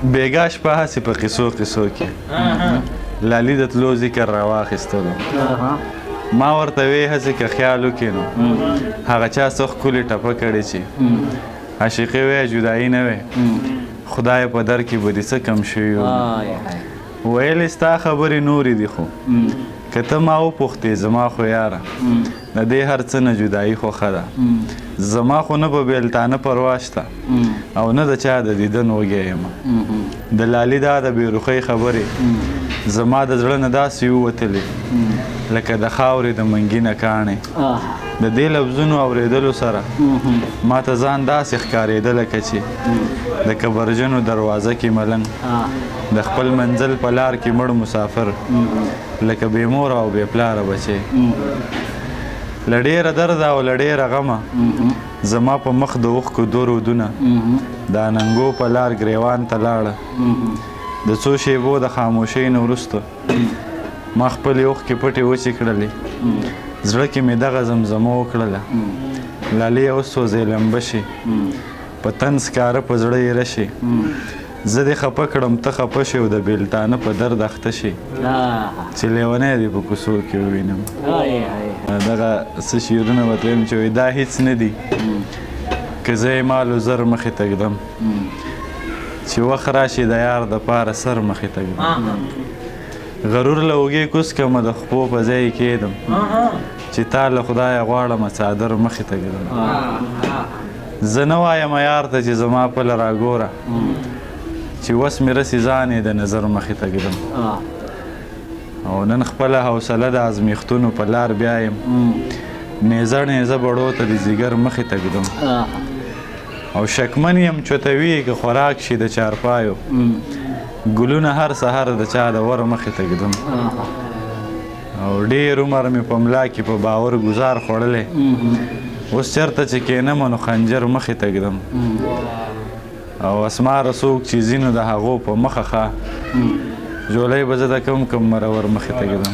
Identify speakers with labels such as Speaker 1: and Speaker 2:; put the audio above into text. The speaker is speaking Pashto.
Speaker 1: بیګا شپه هسې په قصو قصو کې لالي د تلو ذکر راواخیستلو ما ورته وې هسې که خیال وکړې نو هغه چا څه ښکلې ټپه کړې چې عاشقي وی جدایي نه وی خدای په در کې به دې څه کم شوي ویلې ستا خبرې نورې دي خو که ته ما وپوښتې زما خو یاره د دې هر څه نه جدایي خو ښه ده زما خو نه په بېلتانه پروا شته او نه د چا د دیدن وږی یم د لالي دا د بېروخۍ خبرې زما د زړه نه داسې ووتلې لکه د خاورې د منګینه کاڼې د دې لفظونو اورېدلو سره ما ته ځان داسې ښکارېده لکه چې د کبرجنو دروازه کې ملنګ د خپل منزل په لار کې مړ مسافر لکه بې موره او بې پلاره بچی له ډېره درده او له ډېره غمه زما په مخ د اوښکو دوه رودونه دا ننګو په لار ګریوان ته لاړه د څو شېبو د خاموشۍ نه وروسته ما خپلې اوښکې پټې وچې کړلې زړه کې مې دغه زمزمه وکړله لالې وسوځې لمبه شي په تن سکاره په زړه یې رشي زه دې خفه کړم ته خفه شي او د بېلتانه په درد اخته شي چې لیونی دې په کوڅو کې ووینم دغه څه شعرونه به تلیم چې دا هېڅ نه دي که زه یې مال و زر مخې ته ږدم چې وخت راشي د یار دپاره سر مخې ته ږدم غرور له اوږې کوز کړمه د خپو په ځای یې کښېږدم چې تا له خدایه غواړمه څادر مخې ته ږدم زه نه وایم یار ته چې زما پله راګوره چې وس مې رسي ځان یې د نظر مخې ته ږدم او نن خپله حوصله د ازمیښتونو په لار بیا یم نیزه نیزه بړو ته د ځیګر مخې ته ږدم او شکمن یم چوتوي که خوراک شي د چارپایو ګلونه هر سهار د چا د ور مخې ته ږدم او ډېر عمر مې په ملا کې په باور ګزار خوړلی اوس چېرته چې کښېنمه نو خنجر مخې ته ږدم او اسماره څوک چې ځینو د هغو په مخه ښه جولۍ به زه د کم مرور مخې ته ږدم